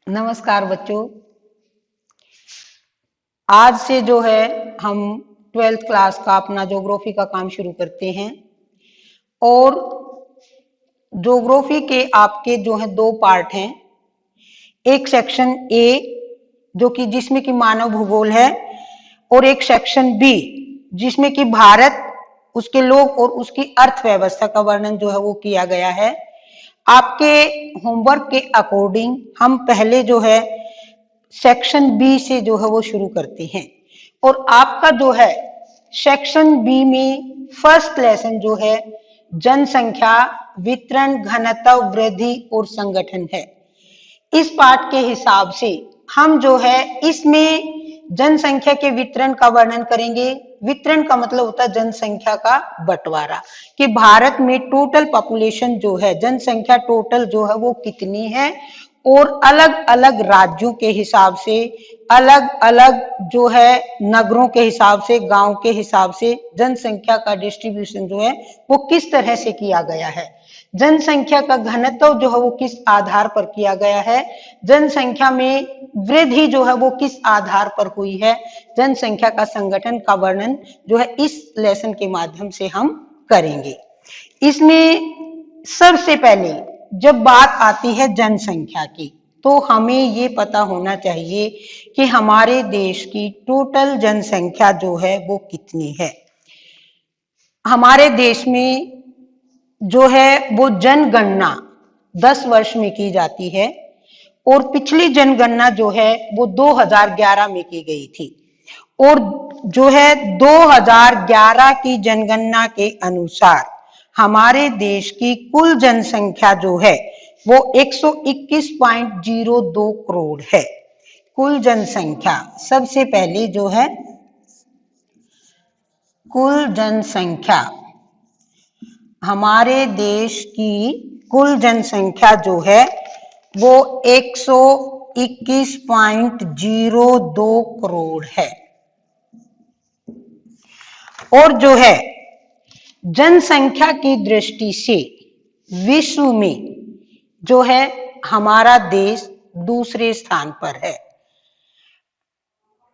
नमस्कार बच्चों। आज से जो है हम 12th क्लास का अपना ज्योग्राफी का काम शुरू करते हैं। और ज्योग्राफी के आपके जो है दो पार्ट हैं। एक सेक्शन ए जो कि जिसमें कि मानव भूगोल है, और एक सेक्शन बी जिसमें कि भारत, उसके लोग और उसकी अर्थव्यवस्था का वर्णन जो है वो किया गया है। आपके होमवर्क के अकॉर्डिंग हम पहले जो है सेक्शन बी से जो है वो शुरू करते हैं। और आपका जो है सेक्शन बी में फर्स्ट लेसन जो है जनसंख्या, वितरण, घनत्व, वृद्धि और संगठन है। इस पाठ के हिसाब से हम जो है इसमें जनसंख्या के वितरण का वर्णन करेंगे। वितरण का मतलब होता है जनसंख्या का बंटवारा, कि भारत में टोटल पॉपुलेशन जो है, जनसंख्या टोटल जो है वो कितनी है, और अलग अलग राज्यों के हिसाब से, अलग अलग जो है नगरों के हिसाब से, गांव के हिसाब से जनसंख्या का डिस्ट्रीब्यूशन जो है वो किस तरह से किया गया है। जनसंख्या का घनत्व जो है वो किस आधार पर किया गया है। जनसंख्या में वृद्धि जो है वो किस आधार पर हुई है। जनसंख्या का संगठन का वर्णन जो है इस लेसन के माध्यम से हम करेंगे। इसमें सबसे पहले जब बात आती है जनसंख्या की, तो हमें ये पता होना चाहिए कि हमारे देश की टोटल जनसंख्या जो है वो कितनी है। हमारे देश में जो है वो जनगणना 10 वर्ष में की जाती है, और पिछली जनगणना जो है वो 2011 में की गई थी। और जो है 2011 की जनगणना के अनुसार हमारे देश की कुल जनसंख्या जो है वो 121.02 करोड़ है। कुल जनसंख्या, सबसे पहले जो है कुल जनसंख्या, हमारे देश की कुल जनसंख्या जो है वो 121.02 करोड़ है। और जो है जनसंख्या की दृष्टि से विश्व में जो है हमारा देश दूसरे स्थान पर है।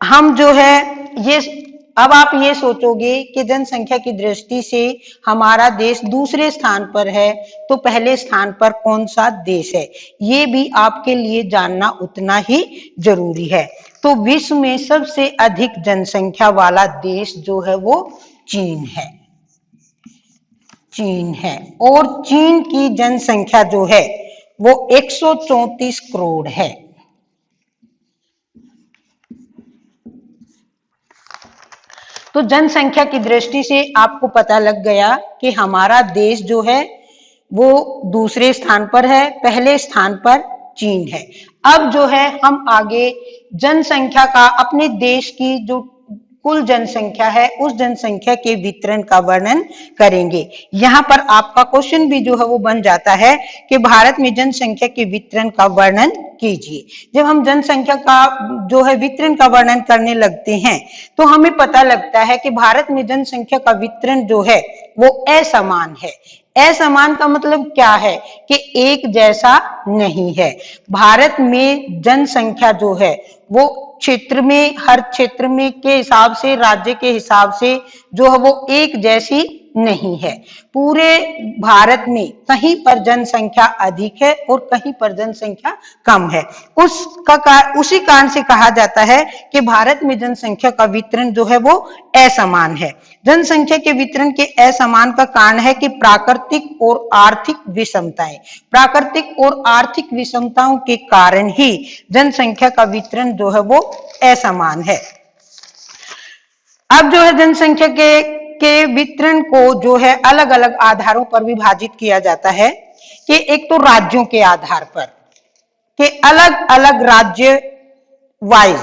हम जो है ये, अब आप ये सोचोगे कि जनसंख्या की दृष्टि से हमारा देश दूसरे स्थान पर है, तो पहले स्थान पर कौन सा देश है, ये भी आपके लिए जानना उतना ही जरूरी है। तो विश्व में सबसे अधिक जनसंख्या वाला देश जो है वो चीन है। चीन है, और चीन की जनसंख्या जो है वो 134 करोड़ है। तो जनसंख्या की दृष्टि से आपको पता लग गया कि हमारा देश जो है वो दूसरे स्थान पर है, पहले स्थान पर चीन है। अब जो है हम आगे जनसंख्या का, अपने देश की जो कुल जनसंख्या है उस जनसंख्या के वितरण का वर्णन करेंगे। यहाँ पर आपका क्वेश्चन भी जो है वो बन जाता है कि भारत में जनसंख्या के वितरण का वर्णन कीजिए। जब हम जनसंख्या का जो है वितरण का वर्णन करने लगते हैं तो हमें पता लगता है कि भारत में जनसंख्या का वितरण जो है वो असमान है। असमान का मतलब क्या है कि एक जैसा नहीं है। भारत में जनसंख्या जो है वो क्षेत्र में, हर क्षेत्र में के हिसाब से, राज्य के हिसाब से जो है वो एक जैसी नहीं है। पूरे भारत में कहीं पर जनसंख्या अधिक है और कहीं पर जनसंख्या कम है। उसी कारण से कहा जाता है कि भारत में जनसंख्या का वितरण जो है वो असमान है। जनसंख्या के वितरण के असमान का कारण है कि प्राकृतिक और आर्थिक विषमताएं। प्राकृतिक और आर्थिक विषमताओं के कारण ही जनसंख्या का वितरण जो है वो असमान है। अब जो है जनसंख्या के वितरण को जो है अलग अलग आधारों पर विभाजित किया जाता है। कि एक तो राज्यों के आधार पर, कि अलग अलग राज्य वाइज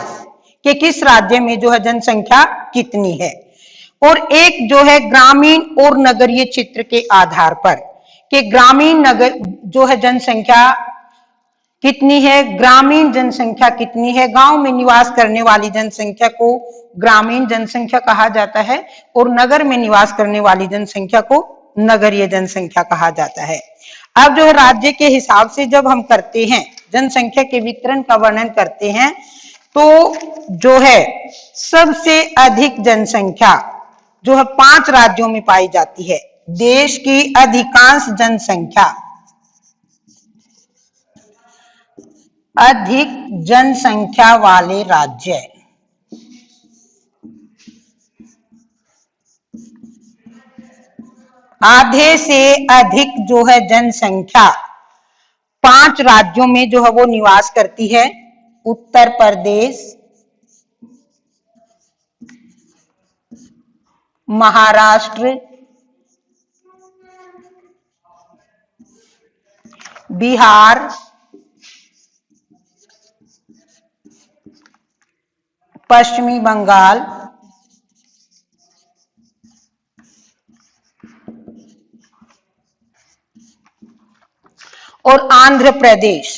कि किस राज्य में जो है जनसंख्या कितनी है, और एक जो है ग्रामीण और नगरीय क्षेत्र के आधार पर कि ग्रामीण नगर जो है जनसंख्या कितनी है, ग्रामीण जनसंख्या कितनी है। गांव में निवास करने वाली जनसंख्या को ग्रामीण जनसंख्या कहा जाता है, और नगर में निवास करने वाली जनसंख्या को नगरीय जनसंख्या कहा जाता है। अब जो है राज्य के हिसाब से जब हम करते हैं जनसंख्या के वितरण का वर्णन करते हैं तो जो है सबसे अधिक जनसंख्या जो है 5 राज्यों में पाई जाती है। देश की अधिकांश जनसंख्या, अधिक जनसंख्या वाले राज्य, आधे से अधिक जो है जनसंख्या 5 राज्यों में जो है वो निवास करती है। उत्तर प्रदेश, महाराष्ट्र, बिहार, पश्चिमी बंगाल, और आंध्र प्रदेश।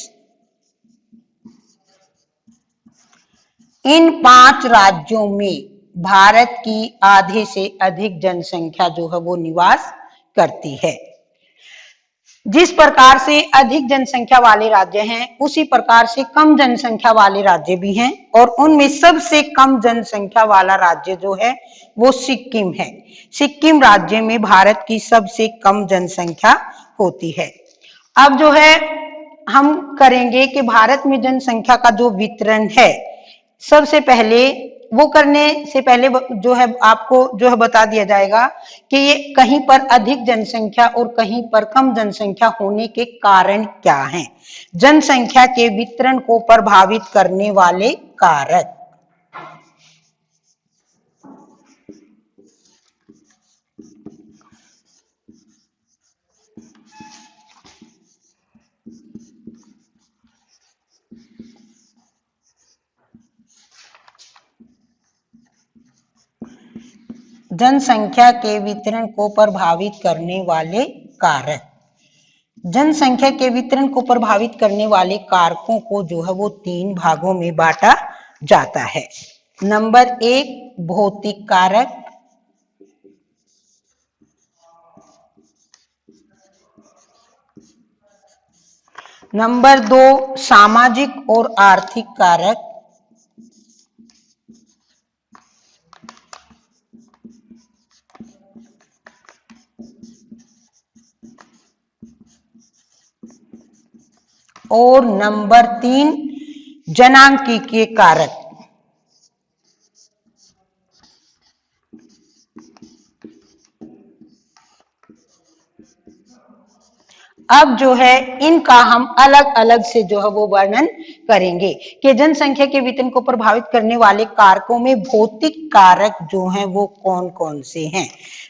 इन 5 राज्यों में भारत की आधे से अधिक जनसंख्या जो है वो निवास करती है। जिस प्रकार से अधिक जनसंख्या वाले राज्य हैं उसी प्रकार से कम जनसंख्या वाले राज्य भी हैं, और उनमें सबसे कम जनसंख्या वाला राज्य जो है वो सिक्किम है। सिक्किम राज्य में भारत की सबसे कम जनसंख्या होती है। अब जो है हम करेंगे कि भारत में जनसंख्या का जो वितरण है, सबसे पहले वो करने से पहले जो है आपको जो है बता दिया जाएगा कि ये कहीं पर अधिक जनसंख्या और कहीं पर कम जनसंख्या होने के कारण क्या हैं। जनसंख्या के वितरण को प्रभावित करने वाले कारक। जनसंख्या के वितरण को प्रभावित करने वाले कारक। जनसंख्या के वितरण को प्रभावित करने वाले कारकों को जो है वो 3 भागों में बांटा जाता है। नंबर 1 भौतिक कारक, नंबर 2 सामाजिक और आर्थिक कारक, और नंबर 3 जनांकीय कारक। अब जो है इनका हम अलग अलग से जो है वो वर्णन करेंगे कि जनसंख्या के वितरण को प्रभावित करने वाले कारकों में भौतिक कारक जो हैं वो कौन कौन से हैं।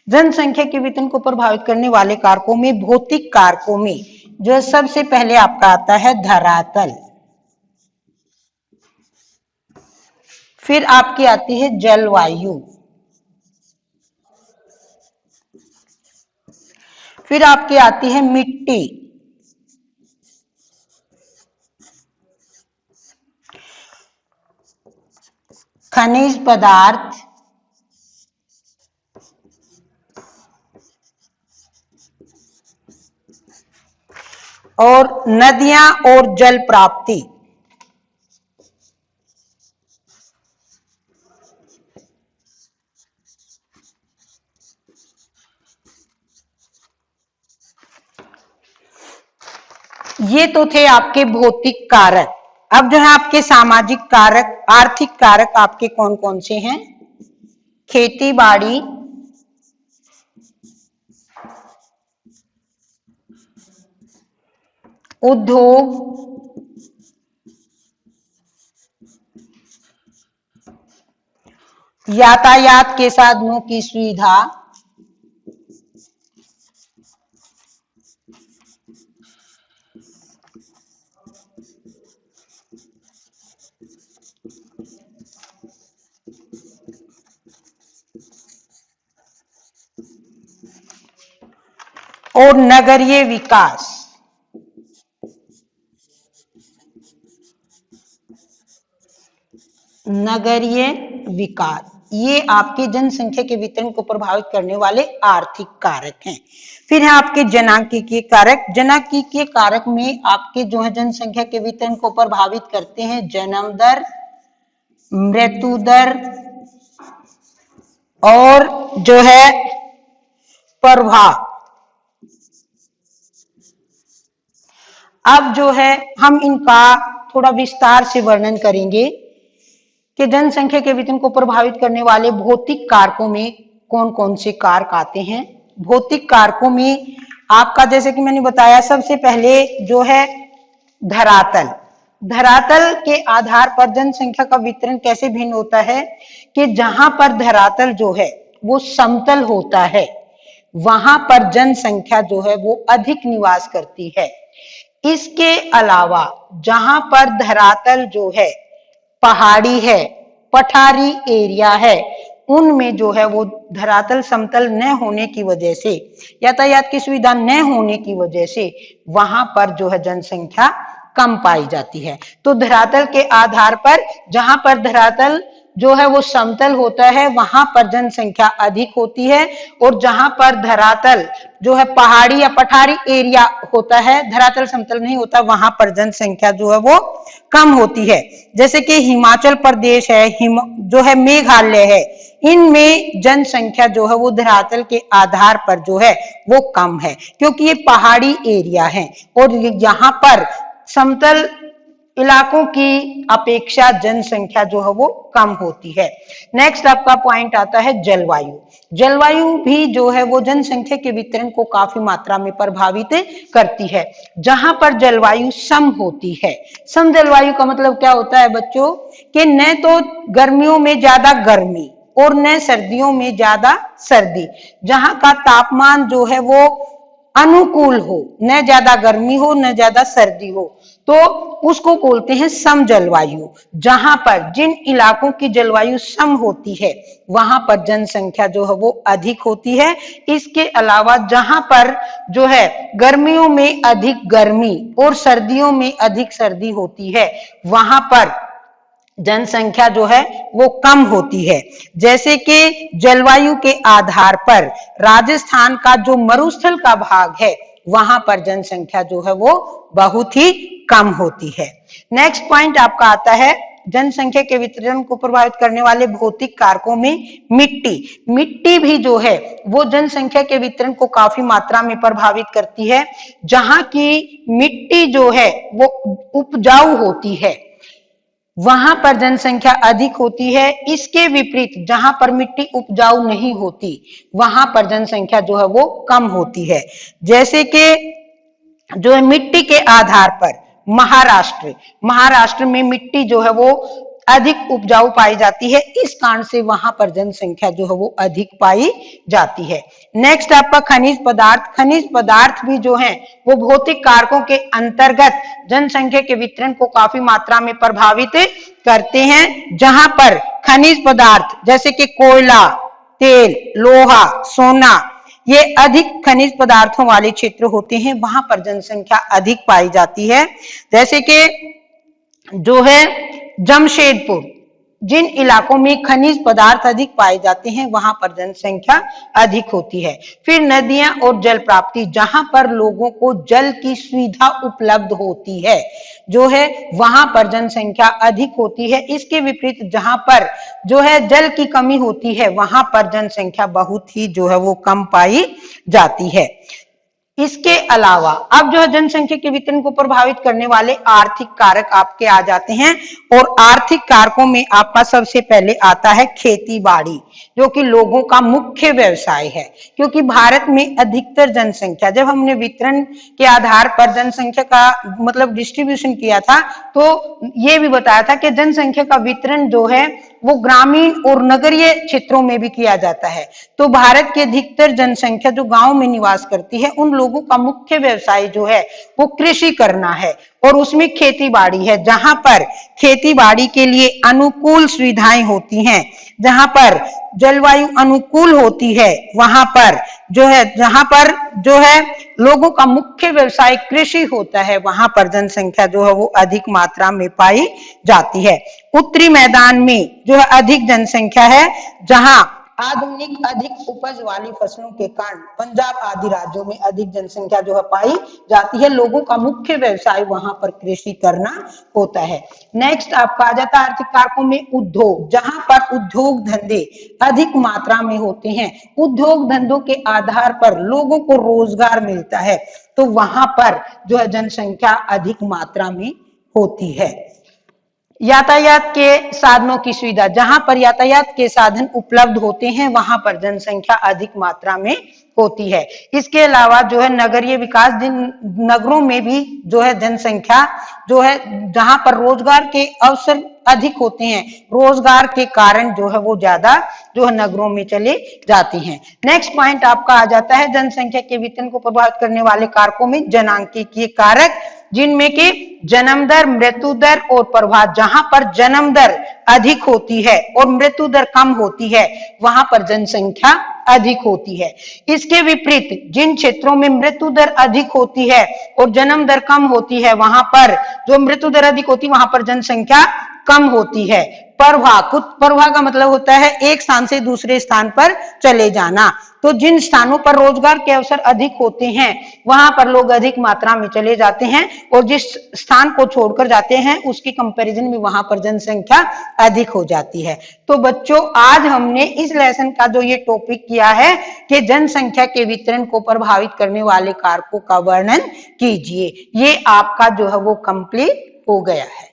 जनसंख्या के वितरण को प्रभावित करने वाले कारकों में, भौतिक कारकों में जो सबसे पहले आपका आता है धरातल, फिर आपकी आती है जलवायु, फिर आपकी आती है मिट्टी, खनिज पदार्थ, और नदियां और जल प्राप्ति। ये तो थे आपके भौतिक कारक। अब जो है आपके सामाजिक कारक, आर्थिक कारक आपके कौन कौन से हैं। खेती बाड़ी, उद्योग, यातायात के साधनों की सुविधा, और नगरीय विकास। नगरीय विकास ये आपके जनसंख्या के वितरण को प्रभावित करने वाले आर्थिक कारक हैं। फिर है आपके जनांकीय कारक। जनांकीय कारक में आपके जो है जनसंख्या के वितरण को प्रभावित करते हैं जन्म दर, मृत्यु दर और जो है प्रभाव। अब जो है हम इनका थोड़ा विस्तार से वर्णन करेंगे कि जनसंख्या के वितरण को प्रभावित करने वाले भौतिक कारकों में कौन कौन से कारक आते हैं। भौतिक कारकों में आपका जैसे कि मैंने बताया, सबसे पहले जो है धरातल। धरातल के आधार पर जनसंख्या का वितरण कैसे भिन्न होता है कि जहां पर धरातल जो है वो समतल होता है वहां पर जनसंख्या जो है वो अधिक निवास करती है। इसके अलावा जहां पर धरातल जो है पहाड़ी है, पठारी एरिया है, उनमें जो है वो धरातल समतल न होने की वजह से, यातायात की सुविधा न होने की वजह से वहां पर जो है जनसंख्या कम पाई जाती है। तो धरातल के आधार पर जहां पर धरातल जो है वो समतल होता है वहां पर जनसंख्या अधिक होती है, और जहां पर धरातल जो है पहाड़ी या पठारी एरिया होता है, धरातल समतल नहीं होता, वहां पर जनसंख्या जो है वो कम होती है। जैसे कि हिमाचल प्रदेश है, जो है मेघालय है, इनमें जनसंख्या जो है वो धरातल के आधार पर जो है वो कम है, क्योंकि ये पहाड़ी एरिया है और यहाँ पर समतल इलाकों की अपेक्षा जनसंख्या जो है वो कम होती है। नेक्स्ट आपका पॉइंट आता है जलवायु। जलवायु भी जो है वो जनसंख्या के वितरण को काफी मात्रा में प्रभावित करती है। जहां पर जलवायु सम होती है, सम जलवायु का मतलब क्या होता है बच्चों कि न तो गर्मियों में ज्यादा गर्मी और न सर्दियों में ज्यादा सर्दी, जहां का तापमान जो है वो अनुकूल हो, न ज्यादा गर्मी हो न ज्यादा सर्दी हो, तो उसको बोलते हैं सम जलवायु। जहां पर जिन इलाकों की जलवायु सम होती है वहां पर जनसंख्या जो है वो अधिक होती है। इसके अलावा जहां पर जो है गर्मियों में अधिक गर्मी और सर्दियों में अधिक सर्दी होती है वहां पर जनसंख्या जो है वो कम होती है। जैसे कि जलवायु के आधार पर राजस्थान का जो मरुस्थल का भाग है वहां पर जनसंख्या जो है वो बहुत ही कम होती है। नेक्स्ट पॉइंट आपका आता है जनसंख्या के वितरण को प्रभावित करने वाले भौतिक कारकों में मिट्टी। मिट्टी भी जो है वो जनसंख्या के वितरण को काफी मात्रा में प्रभावित करती है। जहां की मिट्टी जो है वो उपजाऊ होती है वहां पर जनसंख्या अधिक होती है। इसके विपरीत जहां पर मिट्टी उपजाऊ नहीं होती वहां पर जनसंख्या जो है वो कम होती है। जैसे कि जो है मिट्टी के आधार पर महाराष्ट्र में मिट्टी जो है वो अधिक उपजाऊ पाई जाती है, इस कारण से वहां पर जनसंख्या जो है वो अधिक पाई जाती है। नेक्स्ट आपका खनिज पदार्थ। खनिज पदार्थ भी जो है वो भौतिक कारकों के अंतर्गत जनसंख्या के वितरण को काफी मात्रा में प्रभावित करते हैं। जहां पर खनिज पदार्थ जैसे कि कोयला, तेल, लोहा, सोना, ये अधिक खनिज पदार्थों वाले क्षेत्र होते हैं, वहां पर जनसंख्या अधिक पाई जाती है। जैसे कि जो है जमशेदपुर, जिन इलाकों में खनिज पदार्थ अधिक पाए जाते हैं वहां पर जनसंख्या अधिक होती है। फिर नदियां और जल प्राप्ति, जहां पर लोगों को जल की सुविधा उपलब्ध होती है जो है वहां पर जनसंख्या अधिक होती है। इसके विपरीत जहां पर जो है जल की कमी होती है वहां पर जनसंख्या बहुत ही जो है वो कम पाई जाती है। इसके अलावा अब जो है जनसंख्या के वितरण को प्रभावित करने वाले आर्थिक कारक आपके आ जाते हैं, और आर्थिक कारकों में आपका सबसे पहले आता है खेती बाड़ी, जो कि लोगों का मुख्य व्यवसाय है। क्योंकि भारत में अधिकतर जनसंख्या, जब हमने वितरण के आधार पर जनसंख्या का मतलब डिस्ट्रीब्यूशन किया था तो ये भी बताया था कि जनसंख्या का वितरण जो है वो ग्रामीण और नगरीय क्षेत्रों में भी किया जाता है। तो भारत की अधिकतर जनसंख्या जो गांव में निवास करती है उन लोगों का मुख्य व्यवसाय जो है वो कृषि करना है, और उसमें खेती बाड़ी है। जहां पर खेती बाड़ी के लिए अनुकूल सुविधाएं होती हैं, जहां पर जलवायु अनुकूल होती है, वहां पर जो है जहां पर जो है लोगों का मुख्य व्यवसाय कृषि होता है, वहां पर जनसंख्या जो है वो अधिक मात्रा में पाई जाती है। उत्तरी मैदान में जो है अधिक जनसंख्या है, जहां आधुनिक अधिक उपज वाली फसलों के कारण पंजाब आदि राज्यों में अधिक जनसंख्या जो है पाई जाती है। लोगों का मुख्य व्यवसाय वहां पर कृषि करना होता है। नेक्स्ट आपका आ जाता है आर्थिक कारकों में उद्योग, जहां पर उद्योग धंधे अधिक मात्रा में होते हैं, उद्योग धंधों के आधार पर लोगों को रोजगार मिलता है, तो वहां पर जो है जनसंख्या अधिक मात्रा में होती है। यातायात के साधनों की सुविधा, जहां पर यातायात के साधन उपलब्ध होते हैं वहां पर जनसंख्या अधिक मात्रा में होती है। इसके अलावा जो है नगरीय विकास, जिन नगरों में भी जो है जनसंख्या जो है जहां पर रोजगार के अवसर अधिक होते हैं, रोजगार के कारण जो है वो ज्यादा जो है नगरों में चले जाते हैं। नेक्स्ट पॉइंट आपका आ जाता है जनसंख्या के वितरण को प्रभावित करने वाले कारकों में जनांकीय कारक, जिनमें कि जन्म दर, मृत्यु दर और प्रवाह। जहां पर जन्म दर अधिक होती है और मृत्यु दर कम होती है वहां पर जनसंख्या अधिक होती है। इसके विपरीत जिन क्षेत्रों में मृत्यु दर अधिक होती है और जन्म दर कम होती है वहां पर जो मृत्यु दर अधिक होती है वहां पर जनसंख्या कम होती है। प्रवाह, कुछ प्रवाह का मतलब होता है एक स्थान से दूसरे स्थान पर चले जाना। तो जिन स्थानों पर रोजगार के अवसर अधिक होते हैं वहां पर लोग अधिक मात्रा में चले जाते हैं और जिस स्थान को छोड़कर जाते हैं उसकी कंपैरिजन में वहां पर जनसंख्या अधिक हो जाती है। तो बच्चों आज हमने इस लेसन का जो ये टॉपिक किया है कि जनसंख्या के वितरण को प्रभावित करने वाले कारकों का वर्णन कीजिए, ये आपका जो है वो कंप्लीट हो गया है।